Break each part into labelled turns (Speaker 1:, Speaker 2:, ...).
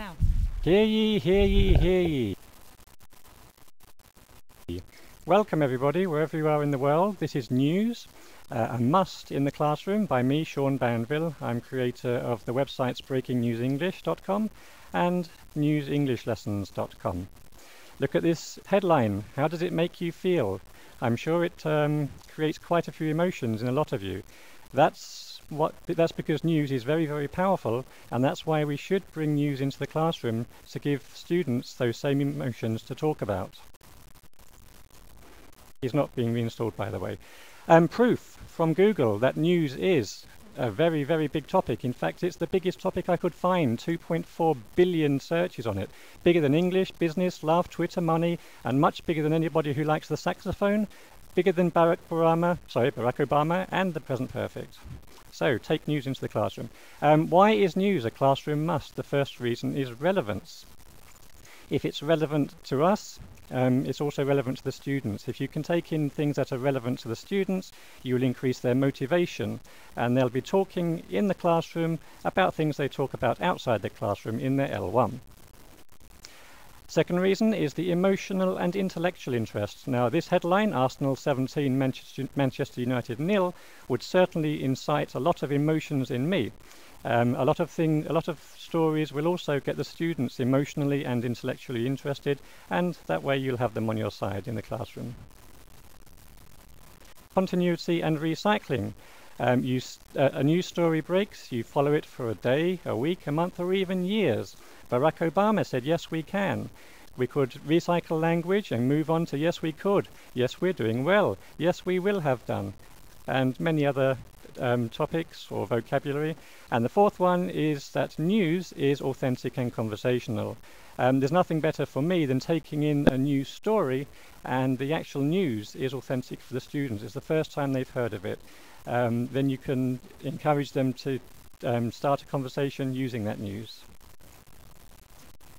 Speaker 1: now.
Speaker 2: Hear ye, hear ye, hear ye. Welcome everybody, wherever you are in the world. This is News, a must in the classroom by me, Sean Banville. I'm creator of the websites breakingnewsenglish.com and newsenglish.lessons.com. Look at this headline. How does it make you feel? I'm sure it creates quite a few emotions in a lot of you. That's because news is very, very powerful, and that's why we should bring news into the classroom to give students those same emotions to talk about. It's not being reinstalled, by the way. Proof from Google that news is a very, very big topic. In fact, it's the biggest topic I could find. 2.4 billion searches on it. Bigger than English, business, love, Twitter, money, and much bigger than anybody who likes the saxophone. Bigger than Barack Obama and the present perfect. So, take news into the classroom. Why is news a classroom must? The first reason is relevance. If it's relevant to us, it's also relevant to the students. If you can take in things that are relevant to the students, you will increase their motivation, and they'll be talking in the classroom about things they talk about outside the classroom in their L1. Second reason is the emotional and intellectual interest. Now, this headline, Arsenal 17, Manchester United 0, would certainly incite a lot of emotions in me. A lot of stories will also get the students emotionally and intellectually interested, and that way you'll have them on your side in the classroom. Continuity and recycling. A news story breaks, you follow it for a day, a week, a month, or even years. Barack Obama said, yes, we can. We could recycle language and move on to yes, we could. Yes, we're doing well. Yes, we will have done. And many other topics or vocabulary. And the fourth one is that news is authentic and conversational. There's nothing better for me than taking in a news story and the actual news is authentic for the students. It's the first time they've heard of it. Then you can encourage them to start a conversation using that news.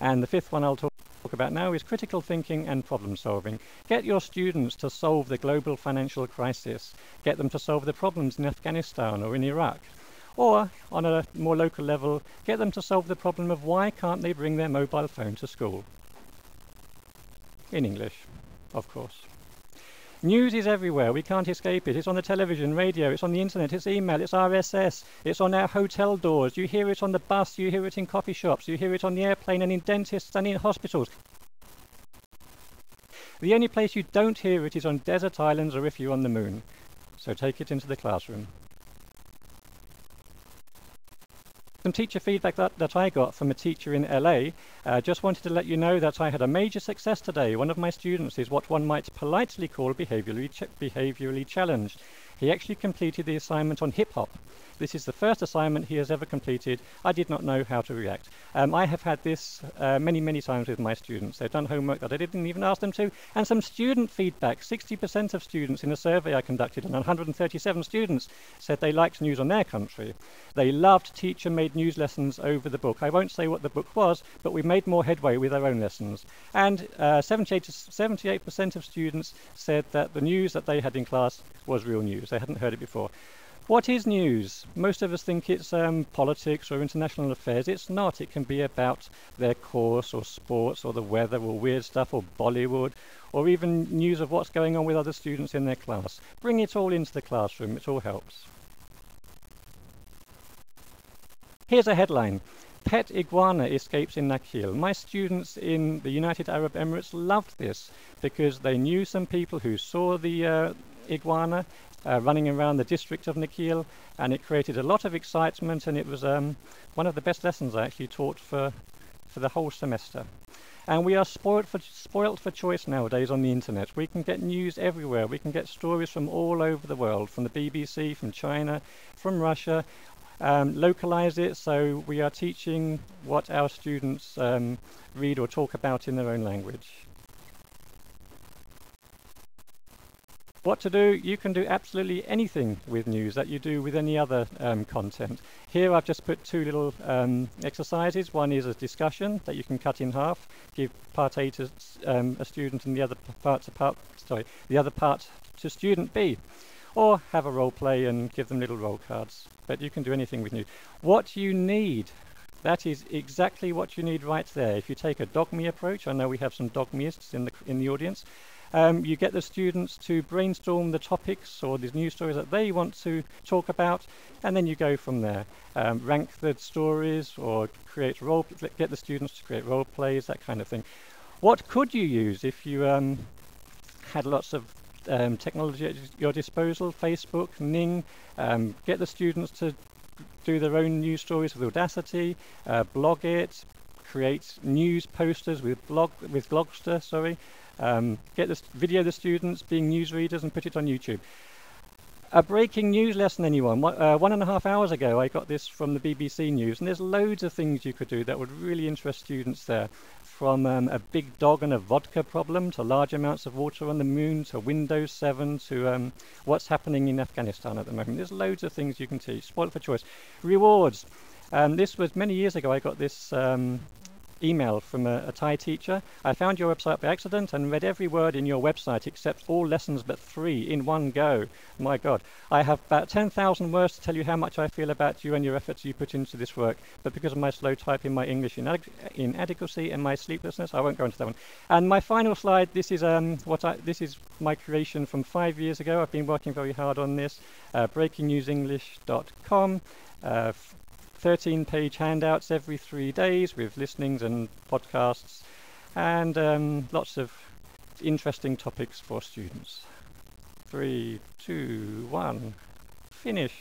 Speaker 2: And the fifth one I'll talk about now is critical thinking and problem solving. Get your students to solve the global financial crisis. Get them to solve the problems in Afghanistan or in Iraq. Or, on a more local level, get them to solve the problem of why can't they bring their mobile phone to school? In English, of course. News is everywhere. We can't escape it. It's on the television, radio, it's on the internet, it's email, it's RSS, it's on our hotel doors. You hear it on the bus, you hear it in coffee shops, you hear it on the airplane and in dentists and in hospitals. The only place you don't hear it is on desert islands or if you're on the moon. So take it into the classroom. Some teacher feedback that I got from a teacher in LA. Just wanted to let you know that I had a major success today. One of my students is what one might politely call behaviorally challenged. He actually completed the assignment on hip-hop. This is the first assignment he has ever completed. I did not know how to react. I have had this many, many times with my students. They've done homework that I didn't even ask them to. And some student feedback. 60% of students in a survey I conducted on 137 students said they liked news on their country. They loved teacher-made news lessons over the book. I won't say what the book was, but we made more headway with our own lessons. And 78% of students said that the news that they had in class was real news. They hadn't heard it before. What is news? Most of us think it's politics or international affairs. It's not. It can be about their course or sports or the weather or weird stuff or Bollywood or even news of what's going on with other students in their class. Bring it all into the classroom. It all helps. Here's a headline. Pet iguana escapes in Nakheel. My students in the United Arab Emirates loved this because they knew some people who saw the iguana running around the district of Nakheel, and it created a lot of excitement, and it was one of the best lessons I actually taught for the whole semester. And we are spoilt for choice nowadays on the internet. We can get news everywhere. We can get stories from all over the world, from the BBC, from China, from Russia. Localize it, so we are teaching what our students read or talk about in their own language. What to do? You can do absolutely anything with news that you do with any other content. Here I've just put two little exercises. One is a discussion that you can cut in half, give part A to a student and the other part to student B. Or have a role play and give them little role cards. But you can do anything with news. What you need That is exactly what you need right there. If you take a dog-me approach, I know we have some dog-meists in the audience, you get the students to brainstorm the topics or the news stories that they want to talk about, and then you go from there. Rank the stories or get the students to create role plays, that kind of thing. What could you use if you had lots of technology at your disposal? Facebook, Ning, get the students to do their own news stories with Audacity, blog it, create news posters with Blogster, video the students being newsreaders and put it on YouTube. A breaking news lesson, anyone? 1.5 hours ago I got this from the BBC News, and there's loads of things you could do that would really interest students there. From a big dog and a vodka problem to large amounts of water on the moon to Windows 7 to what's happening in Afghanistan at the moment. There's loads of things you can teach. Spoiled for choice. Rewards. This was many years ago. I got this email from a Thai teacher. I found your website by accident and read every word in your website except all lessons but 3 in one go. My God. I have about 10,000 words to tell you how much I feel about you and your efforts you put into this work, but because of my slow typing, my English inadequacy and my sleeplessness, I won't go into that one. And my final slide, this is this is my creation from 5 years ago. I've been working very hard on this. breakingnewsenglish.com. 13-page handouts every 3 days with listenings and podcasts, and lots of interesting topics for students. 3, 2, 1, finish.